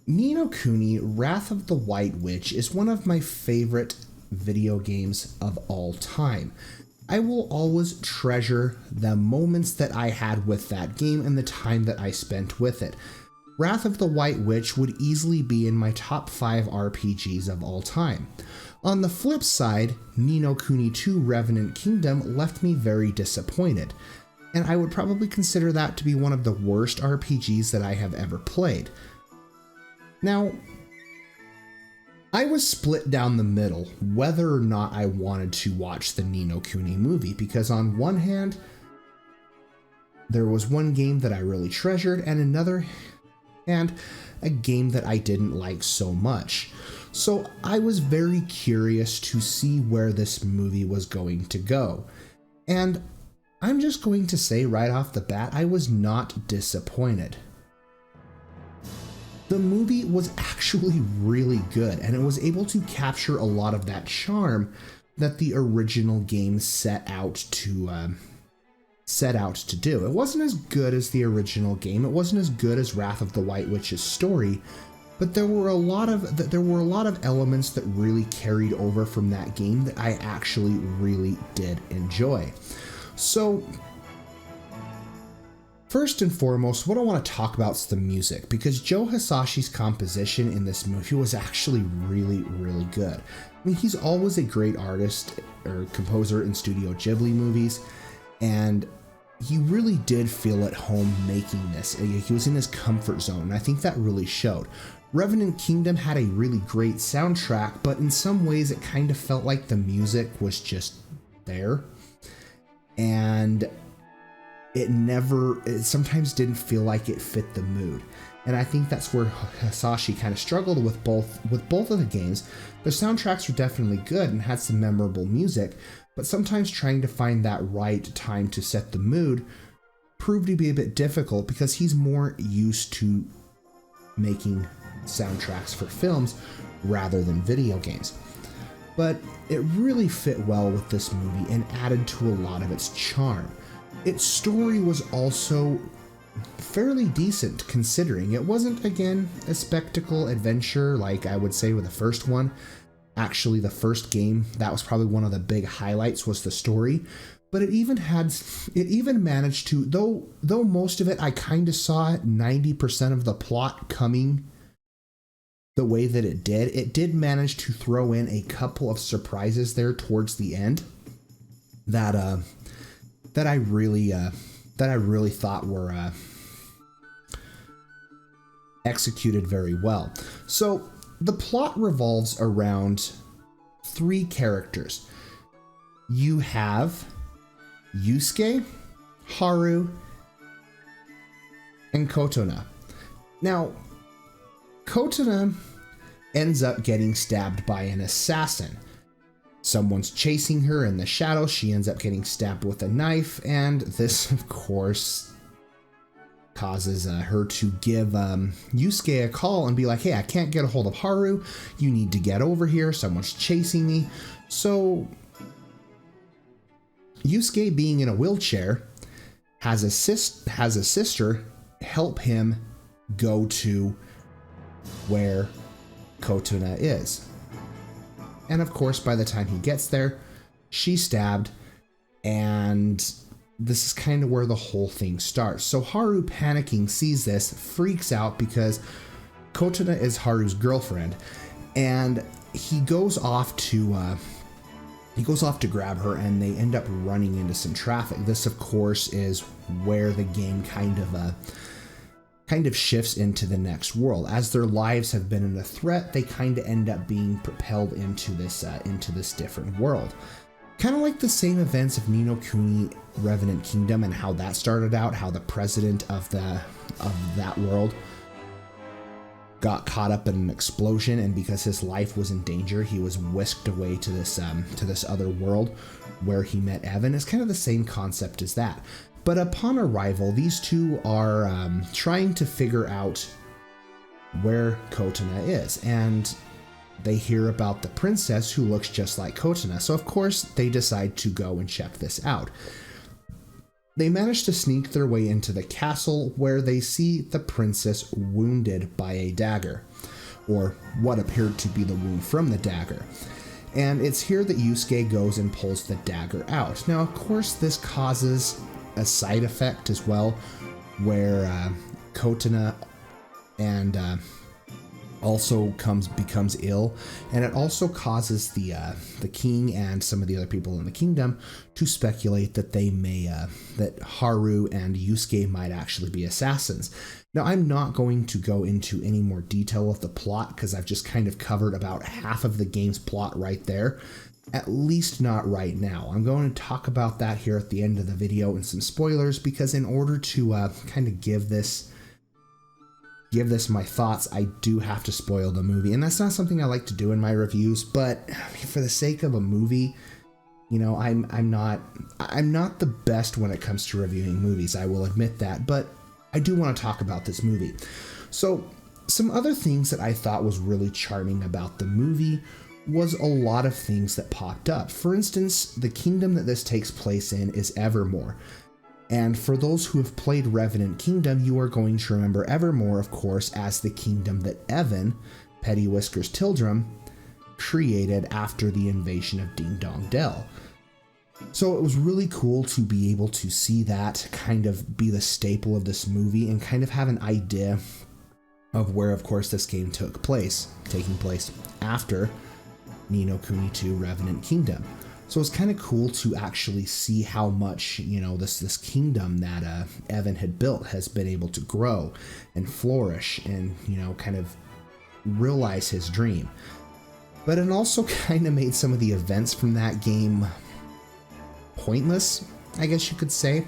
Ni No Kuni, Wrath of the White Witch is one of my favorite video games of all time. I will always treasure the moments that I had with that game and the time that I spent with it. Wrath of the White Witch would easily be in my top 5 RPGs of all time. On the flip side, Ni No Kuni 2 Revenant Kingdom left me very disappointed, and I would probably consider that to be one of the worst RPGs that I have ever played. Now, I was split down the middle whether or not I wanted to watch the Ni No Kuni movie, because on one hand, there was one game that I really treasured, and another hand, a game that I didn't like so much. So I was very curious to see where this movie was going to go. And I'm just going to say right off the bat, I was not disappointed. The movie was actually really good, and it was able to capture a lot of that charm that the original game set out to do. It wasn't as good as the original game. It wasn't as good as Wrath of the White Witch's story, but there were a lot of elements that really carried over from that game that I actually really did enjoy. So, first and foremost, what I want to talk about is the music, because Joe Hisashi's composition in this movie was actually really, really good. I mean, he's always a great artist or composer in Studio Ghibli movies, and he really did feel at home making this. He was in his comfort zone, and I think that really showed. Revenant Kingdom had a really great soundtrack, but in some ways it kind of felt like the music was just there, and it sometimes didn't feel like it fit the mood. And I think that's where Hisashi kind of struggled with both of the games. The soundtracks were definitely good and had some memorable music, but sometimes trying to find that right time to set the mood proved to be a bit difficult, because he's more used to making soundtracks for films rather than video games. But it really fit well with this movie and added to a lot of its charm. Its story was also fairly decent, considering it wasn't, again, a spectacle adventure like I would say with the first one. Actually, the first game, that was probably one of the big highlights, was the story. But it even managed to, though most of it I kind of saw 90% of the plot coming the way that it did manage to throw in a couple of surprises there towards the end that I really thought were executed very well. So the plot revolves around 3 characters. You have Yusuke, Haru, and Kotona. Now, Kotona ends up getting stabbed by an assassin. Someone's chasing her in the shadows. She ends up getting stabbed with a knife, and this, of course, causes her to give Yusuke a call and be like, hey, I can't get a hold of Haru. You need to get over here. Someone's chasing me. So Yusuke, being in a wheelchair, has a sister help him go to where Kotona is. And of course, by the time he gets there, she's stabbed, and this is kind of where the whole thing starts. So Haru, panicking, sees this, freaks out because Kotona is Haru's girlfriend, and he goes off to grab her, and they end up running into some traffic. This, of course, is where the game kind of shifts into the next world. As their lives have been in a threat, they kind of end up being propelled into this different world. Kind of like the same events of Ni No Kuni Revenant Kingdom and how that started out, how the president of that world got caught up in an explosion, and because his life was in danger, he was whisked away to this other world where he met Evan. It's kind of the same concept as that. But upon arrival, these two are trying to figure out where Kotona is, and they hear about the princess who looks just like Kotona. So of course they decide to go and check this out. They manage to sneak their way into the castle where they see the princess wounded by a dagger, or what appeared to be the wound from the dagger. And it's here that Yusuke goes and pulls the dagger out. Now, of course, this causes a side effect as well, where Kotana and also becomes ill, and it also causes the king and some of the other people in the kingdom to speculate that they may that Haru and Yusuke might actually be assassins. Now, I'm not going to go into any more detail of the plot because I've just kind of covered about half of the game's plot right there, at least not right now. I'm going to talk about that here at the end of the video and some spoilers, because in order to kind of give this my thoughts, I do have to spoil the movie, and that's not something I like to do in my reviews, but for the sake of a movie, you know, I'm not the best when it comes to reviewing movies, I will admit that, but I do want to talk about this movie. So some other things that I thought was really charming about the movie was a lot of things that popped up. For instance, the kingdom that this takes place in is Evermore. And for those who have played Revenant Kingdom, you are going to remember Evermore, of course, as the kingdom that Evan, Petty Whiskers Tildrum, created after the invasion of Ding Dong Dell. So it was really cool to be able to see that kind of be the staple of this movie and kind of have an idea of where, of course, this game taking place after Ni No Kuni 2 Revenant Kingdom. So it's kind of cool to actually see how much, you know, this kingdom that Evan had built has been able to grow and flourish and, you know, kind of realize his dream. But it also kind of made some of the events from that game pointless, I guess you could say.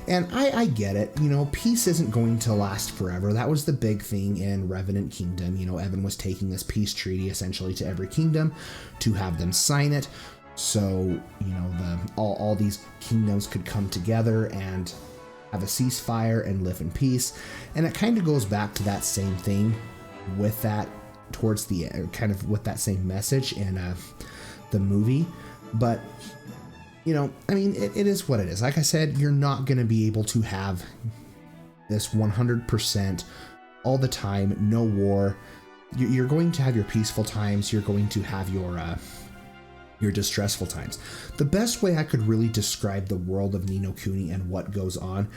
And I get it, you know, peace isn't going to last forever. That was the big thing in Revenant Kingdom. You know, Evan was taking this peace treaty essentially to every kingdom to have them sign it. So, you know, all these kingdoms could come together and have a ceasefire and live in peace. And it kind of goes back to that same thing with that towards the kind of with that same message in the movie. But, you know, I mean, it is what it is. Like I said, you're not going to be able to have this 100% all the time, no war. You're going to have your peaceful times. You're going to have your distressful times. The best way I could really describe the world of Ni No Kuni and what goes on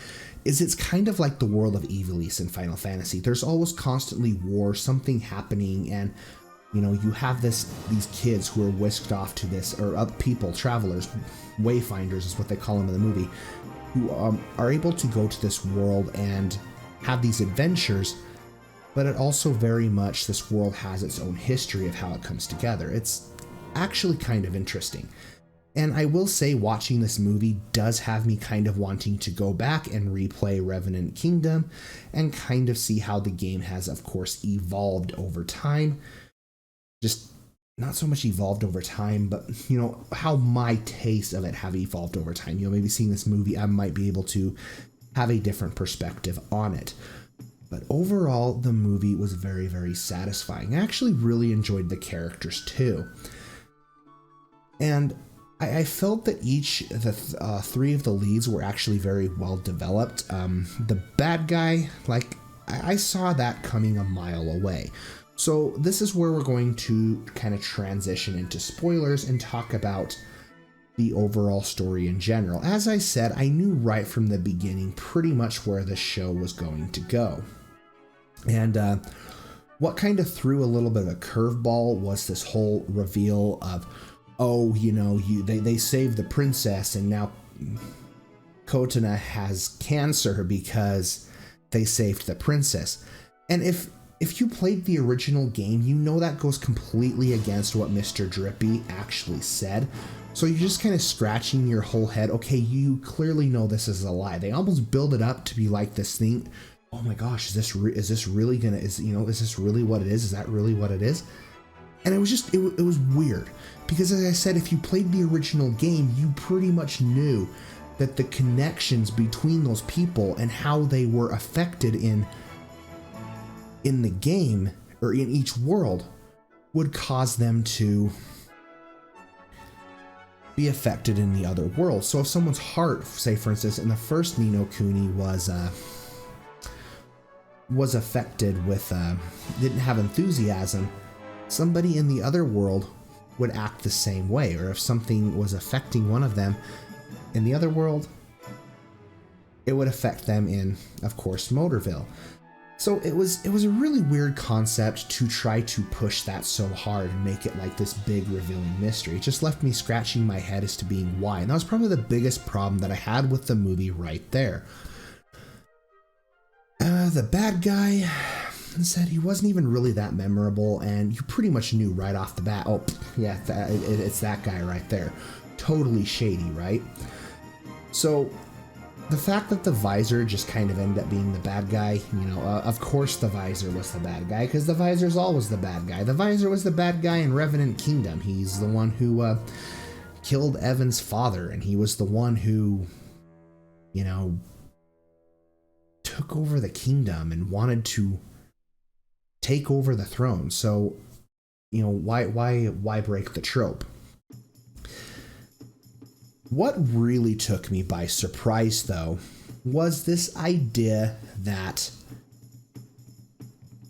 is it's kind of like the world of Ivalice in Final Fantasy. There's always constantly war, something happening, and you know, you have these kids who are whisked off to this, or people, travelers, wayfinders is what they call them in the movie, who are able to go to this world and have these adventures, but it also very much, this world has its own history of how it comes together. It's actually kind of interesting. And I will say, watching this movie does have me kind of wanting to go back and replay Revenant Kingdom and kind of see how the game has, of course, evolved over time. Just not so much evolved over time, but, you know, how my tastes of it have evolved over time. You know, maybe seeing this movie, I might be able to have a different perspective on it. But overall, the movie was very, very satisfying. I actually really enjoyed the characters too. And I felt that the three of the leads were actually very well developed. The bad guy, like, I saw that coming a mile away. So this is where we're going to kind of transition into spoilers and talk about the overall story in general. As I said, I knew right from the beginning pretty much where the show was going to go. And what kind of threw a little bit of a curveball was this whole reveal of, oh, you know, they saved the princess and now Kotana has cancer because they saved the princess. And if you played the original game, you know that goes completely against what Mr. Drippy actually said. So you're just kind of scratching your whole head. Okay, you clearly know this is a lie. They almost build it up to be like this thing. Oh my gosh, is this really gonna, is this really what it is? Is that really what it is? And it was just, it was weird. Because as I said, if you played the original game, you pretty much knew that the connections between those people and how they were affected in the game, or in each world, would cause them to be affected in the other world. So if someone's heart, say for instance in the first Ni No Kuni, was affected with didn't have enthusiasm, somebody in the other world would act the same way. Or if something was affecting one of them in the other world, it would affect them in, of course, Motorville. So it was a really weird concept to try to push that so hard and make it like this big revealing mystery. It just left me scratching my head as to being why. And that was probably the biggest problem that I had with the movie right there. The bad guy said he wasn't even really that memorable, and you pretty much knew right off the bat, oh, yeah, it's that guy right there. Totally shady, right? So the fact that the visor just kind of ended up being the bad guy, of course the visor was the bad guy, because the visor's always the bad guy. The visor was the bad guy in Revenant Kingdom. He's the one who killed Evan's father, and he was the one who, took over the kingdom and wanted to take over the throne. So, why break the trope? What really took me by surprise, though, was this idea that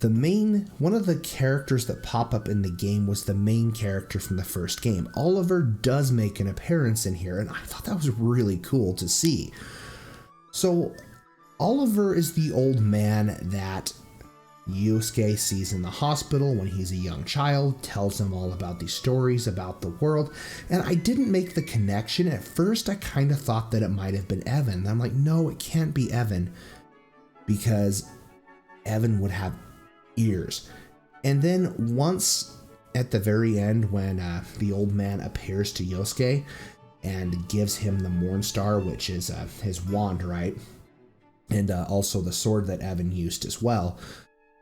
one of the characters that pop up in the game was the main character from the first game. Oliver does make an appearance in here, and I thought that was really cool to see. So, Oliver is the old man that Yosuke sees in the hospital when he's a young child, tells him all about these stories about the world, and I didn't make the connection. At first, I kind of thought that it might have been Evan. And I'm like, no, it can't be Evan, because Evan would have ears. And then once at the very end, when the old man appears to Yosuke and gives him the Mornstar, which is his wand, right? And also the sword that Evan used as well.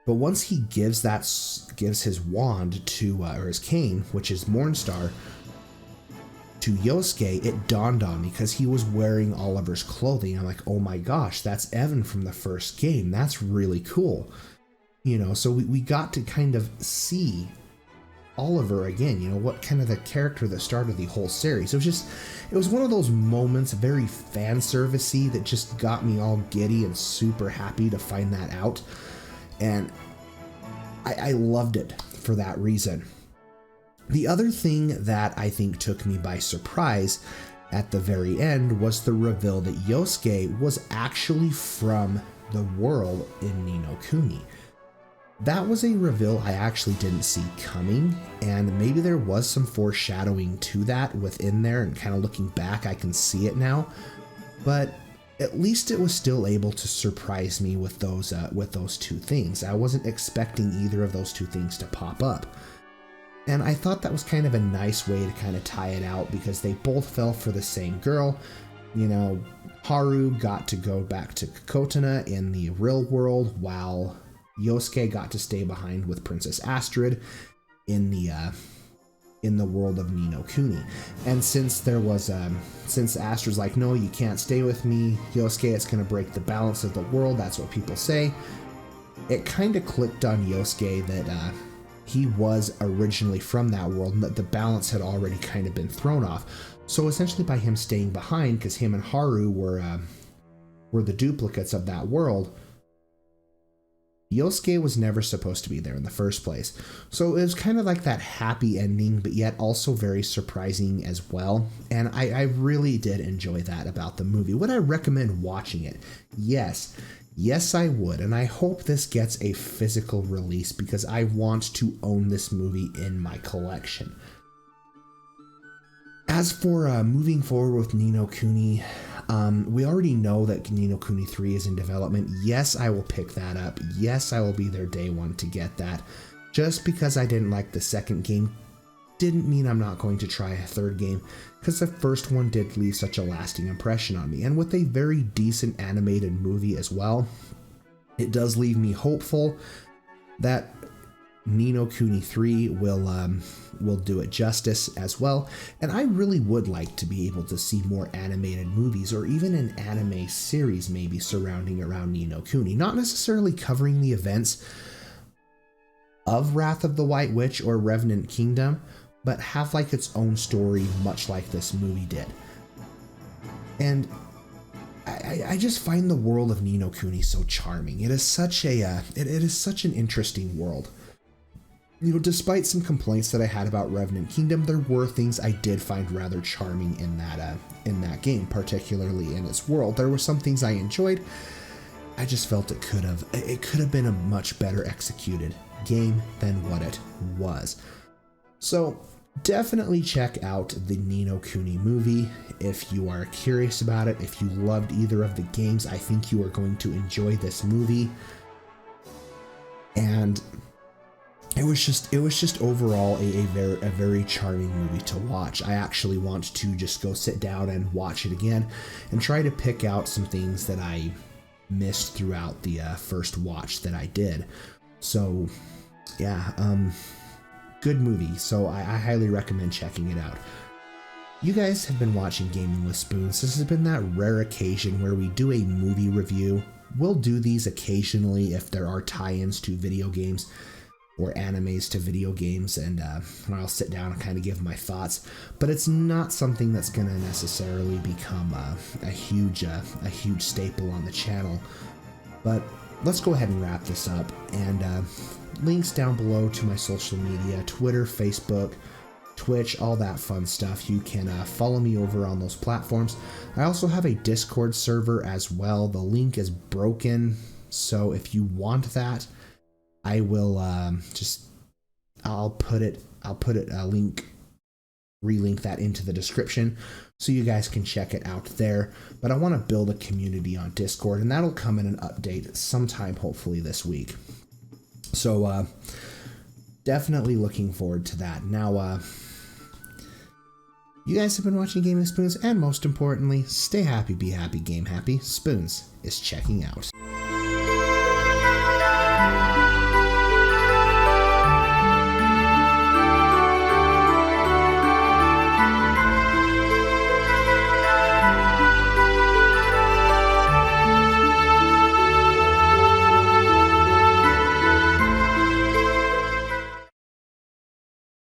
But once he gives his wand to, or his cane, which is Mornstar, to Yosuke, it dawned on me because he was wearing Oliver's clothing. I'm like, oh my gosh, that's Evan from the first game. That's really cool. So we got to kind of see Oliver again, what kind of the character that started the whole series. It was one of those moments, very fan servicey, that just got me all giddy and super happy to find that out. And I loved it for that reason. The other thing that I think took me by surprise at the very end was the reveal that Yosuke was actually from the world in Ni No Kuni. That was a reveal I actually didn't see coming, and maybe there was some foreshadowing to that within there, and kind of looking back, I can see it now. But at least it was still able to surprise me with those two things. I wasn't expecting either of those two things to pop up. And I thought that was kind of a nice way to kind of tie it out, because they both fell for the same girl. Haru got to go back to Kokotana in the real world, while Yosuke got to stay behind with Princess Astrid in the world of Ni No Kuni. And since Astrid's like, no, you can't stay with me, Yosuke, it's going to break the balance of the world, that's what people say, it kind of clicked on Yosuke that he was originally from that world, and that the balance had already kind of been thrown off. So essentially by him staying behind, because him and Haru were the duplicates of that world, Yosuke was never supposed to be there in the first place. So it was kind of like that happy ending, but yet also very surprising as well. And I really did enjoy that about the movie. Would I recommend watching it? Yes. Yes, I would. And I hope this gets a physical release, because I want to own this movie in my collection. As for moving forward with Ni No Kuni, we already know that Ni No Kuni 3 is in development. Yes, I will pick that up. Yes, I will be there day one to get that. Just because I didn't like the second game didn't mean I'm not going to try a third game, because the first one did leave such a lasting impression on me. And with a very decent animated movie as well, it does leave me hopeful that Ni No Kuni 3 will do it justice as well. And I really would like to be able to see more animated movies, or even an anime series maybe surrounding around Ni No Kuni. Not necessarily covering the events of Wrath of the White Witch or Revenant Kingdom, but have like its own story, much like this movie did. And I just find the world of Ni No Kuni so charming. It is such a it is such an interesting world. You know, despite some complaints that I had about Revenant Kingdom, there were things I did find rather charming in that game, particularly in its world. There were some things I enjoyed. I just felt it could have been a much better executed game than what it was. So definitely check out the Ni No Kuni movie if you are curious about it. If you loved either of the games, I think you are going to enjoy this movie. And it was just overall a very charming movie to watch. I actually want to just go sit down and watch it again and try to pick out some things that I missed throughout the first watch that I did. So yeah, good movie. So I highly recommend checking it out. You guys have been watching Gaming with Spoons. This has been that rare occasion where we do a movie review. We'll do these occasionally if there are tie-ins to video games or animes to video games, and I'll sit down and kind of give my thoughts. But it's not something that's going to necessarily become a huge staple on the channel. But let's go ahead and wrap this up. And links down below to my social media: Twitter, Facebook, Twitch, all that fun stuff. You can follow me over on those platforms. I also have a Discord server as well. The link is broken, so if you want that, I will I'll relink that into the description so you guys can check it out there. But I want to build a community on Discord, and that'll come in an update sometime, hopefully this week. So definitely looking forward to that. Now, you guys have been watching Gaming Spoons, and most importantly, stay happy, be happy, game happy. Spoons is checking out.